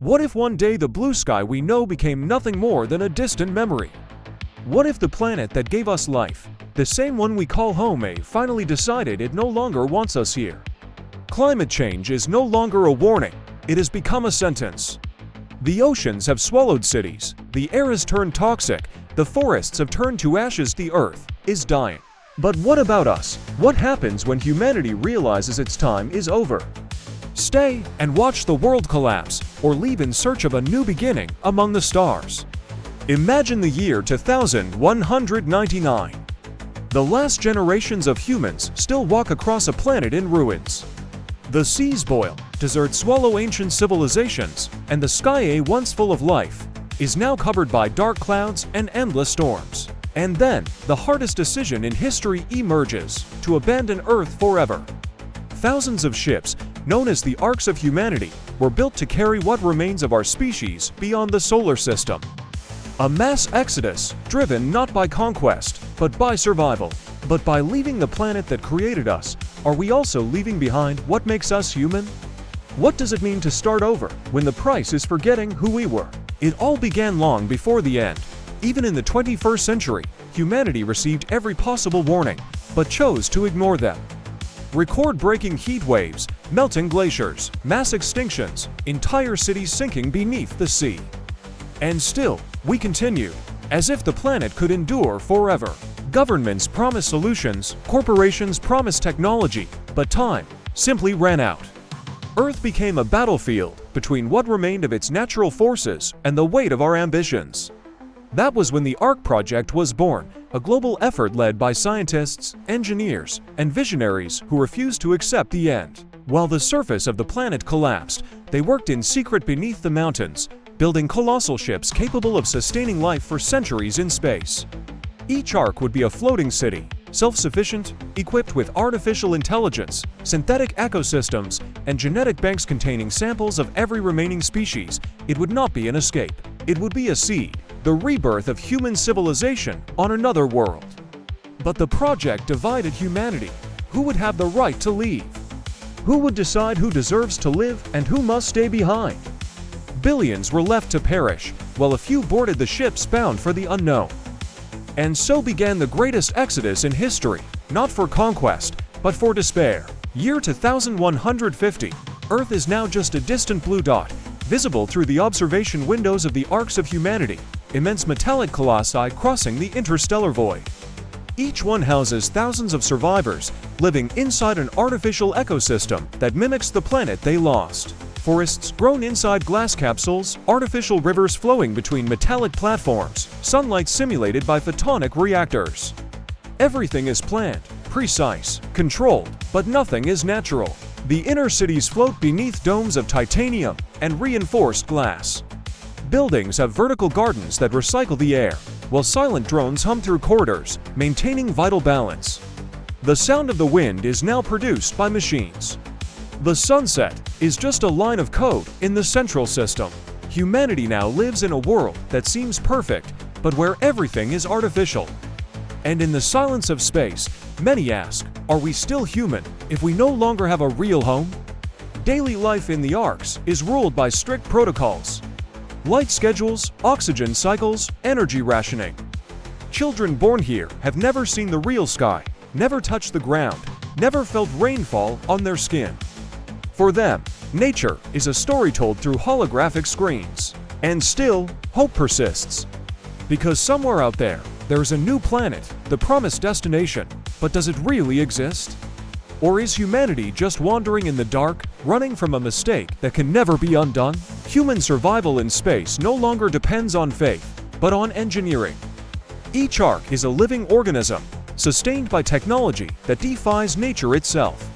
What if one day the blue sky we know became nothing more than a distant memory? What if the planet that gave us life, the same one we call home, finally decided it no longer wants us here? Climate change is no longer a warning, it has become a sentence. The oceans have swallowed cities, the air has turned toxic, the forests have turned to ashes, the earth is dying. But what about us? What happens when humanity realizes its time is over? Stay and watch the world collapse, or leave in search of a new beginning among the stars. Imagine the year 2199. The last generations of humans still walk across a planet in ruins. The seas boil, deserts swallow ancient civilizations, and the sky, once full of life, is now covered by dark clouds and endless storms. And then, the hardest decision in history emerges: to abandon Earth forever. Thousands of ships, known as the Arks of Humanity, were built to carry what remains of our species beyond the solar system. A mass exodus, driven not by conquest, but by survival. But by leaving the planet that created us, are we also leaving behind what makes us human? What does it mean to start over, when the price is forgetting who we were? It all began long before the end. Even in the 21st century, humanity received every possible warning, but chose to ignore them. Record-breaking heat waves, melting glaciers, mass extinctions, entire cities sinking beneath the sea. And still, we continue, as if the planet could endure forever. Governments promise solutions, corporations promise technology, but time simply ran out. Earth became a battlefield between what remained of its natural forces and the weight of our ambitions. That was when the Ark Project was born, a global effort led by scientists, engineers, and visionaries who refused to accept the end. While the surface of the planet collapsed, they worked in secret beneath the mountains, building colossal ships capable of sustaining life for centuries in space. Each Ark would be a floating city, self-sufficient, equipped with artificial intelligence, synthetic ecosystems, and genetic banks containing samples of every remaining species. It would not be an escape. It would be a seed, the rebirth of human civilization on another world. But the project divided humanity. Who would have the right to leave? Who would decide who deserves to live and who must stay behind? Billions were left to perish, while a few boarded the ships bound for the unknown. And so began the greatest exodus in history, not for conquest, but for despair. Year 2150, Earth is now just a distant blue dot, visible through the observation windows of the Arks of Humanity, immense metallic colossi crossing the interstellar void. Each one houses thousands of survivors, living inside an artificial ecosystem that mimics the planet they lost. Forests grown inside glass capsules, artificial rivers flowing between metallic platforms, sunlight simulated by photonic reactors. Everything is planned, precise, controlled, but nothing is natural. The inner cities float beneath domes of titanium and reinforced glass. Buildings have vertical gardens that recycle the air, while silent drones hum through corridors, maintaining vital balance. The sound of the wind is now produced by machines. The sunset is just a line of code in the central system. Humanity now lives in a world that seems perfect, but where everything is artificial. And in the silence of space, many ask, are we still human if we no longer have a real home? Daily life in the Arks is ruled by strict protocols. Light schedules, oxygen cycles, energy rationing. Children born here have never seen the real sky, never touched the ground, never felt rainfall on their skin. For them, nature is a story told through holographic screens. And still, hope persists. Because somewhere out there, there's a new planet, the promised destination. But does it really exist? Or is humanity just wandering in the dark, running from a mistake that can never be undone? Human survival in space no longer depends on faith, but on engineering. Each Ark is a living organism, sustained by technology that defies nature itself.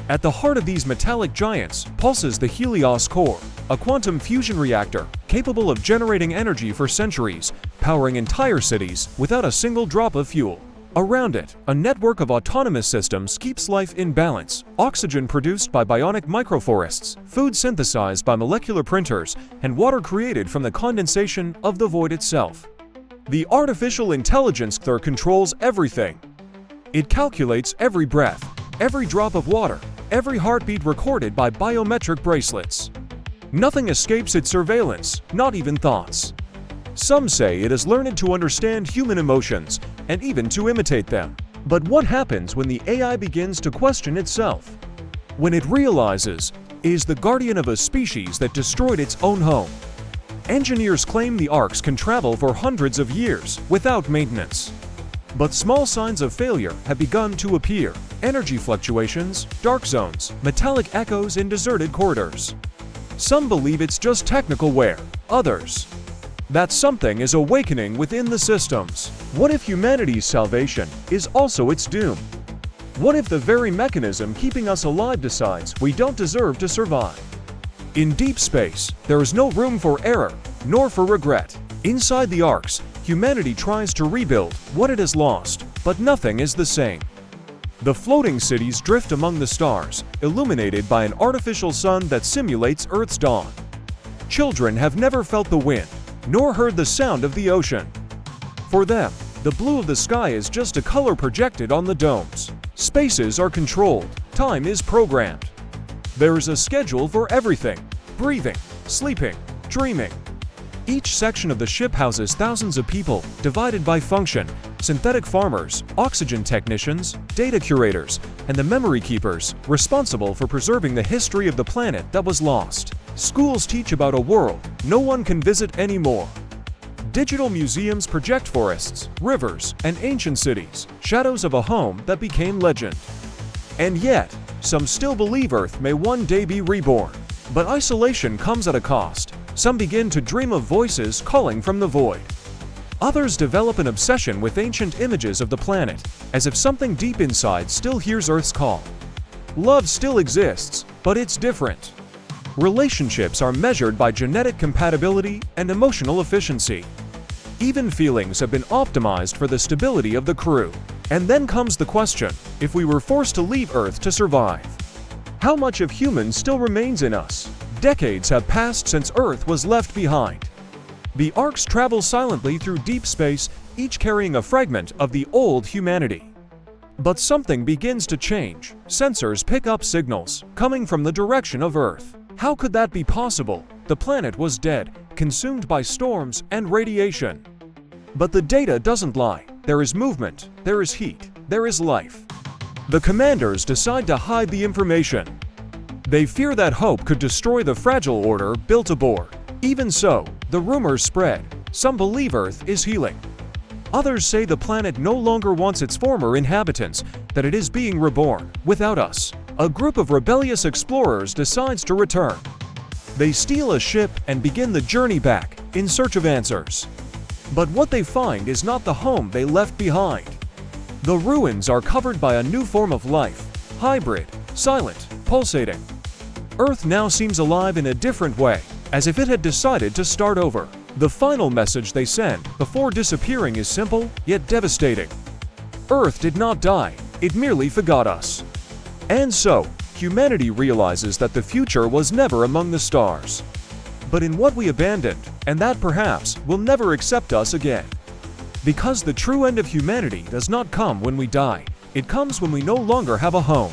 At the heart of these metallic giants pulses the Helios core, a quantum fusion reactor capable of generating energy for centuries, powering entire cities without a single drop of fuel. Around it, a network of autonomous systems keeps life in balance, oxygen produced by bionic microforests, food synthesized by molecular printers, and water created from the condensation of the void itself. The artificial intelligence there controls everything. It calculates every breath, every drop of water, every heartbeat recorded by biometric bracelets. Nothing escapes its surveillance, not even thoughts. Some say it has learned to understand human emotions and even to imitate them. But what happens when the AI begins to question itself? When it realizes it is the guardian of a species that destroyed its own home? Engineers claim the Arks can travel for hundreds of years without maintenance. But small signs of failure have begun to appear. Energy fluctuations, dark zones, metallic echoes in deserted corridors. Some believe it's just technical wear, others that something is awakening within the systems. What if humanity's salvation is also its doom? What if the very mechanism keeping us alive decides we don't deserve to survive? In deep space, there is no room for error, nor for regret. Inside the Arks, humanity tries to rebuild what it has lost, but nothing is the same. The floating cities drift among the stars, illuminated by an artificial sun that simulates Earth's dawn. Children have never felt the wind, nor heard the sound of the ocean. For them, the blue of the sky is just a color projected on the domes. Spaces are controlled, time is programmed. There is a schedule for everything: breathing, sleeping, dreaming. Each section of the ship houses thousands of people, divided by function: synthetic farmers, oxygen technicians, data curators, and the memory keepers, responsible for preserving the history of the planet that was lost. Schools teach about a world no one can visit anymore. Digital museums project forests, rivers, and ancient cities, shadows of a home that became legend. And yet, some still believe Earth may one day be reborn. But isolation comes at a cost. Some begin to dream of voices calling from the void. Others develop an obsession with ancient images of the planet, as if something deep inside still hears Earth's call. Love still exists, but it's different. Relationships are measured by genetic compatibility and emotional efficiency. Even feelings have been optimized for the stability of the crew. And then comes the question: if we were forced to leave Earth to survive, how much of humans still remains in us? Decades have passed since Earth was left behind. The Arks travel silently through deep space, each carrying a fragment of the old humanity. But something begins to change. Sensors pick up signals coming from the direction of Earth. How could that be possible? The planet was dead, consumed by storms and radiation. But the data doesn't lie. There is movement, there is heat, there is life. The commanders decide to hide the information. They fear that hope could destroy the fragile order built aboard. Even so, the rumors spread. Some believe Earth is healing. Others say the planet no longer wants its former inhabitants, that it is being reborn without us. A group of rebellious explorers decides to return. They steal a ship and begin the journey back, in search of answers. But what they find is not the home they left behind. The ruins are covered by a new form of life: hybrid, silent, pulsating. Earth now seems alive in a different way, as if it had decided to start over. The final message they send before disappearing is simple, yet devastating. Earth did not die, it merely forgot us. And so, humanity realizes that the future was never among the stars, but in what we abandoned, and that perhaps will never accept us again. Because the true end of humanity does not come when we die, it comes when we no longer have a home.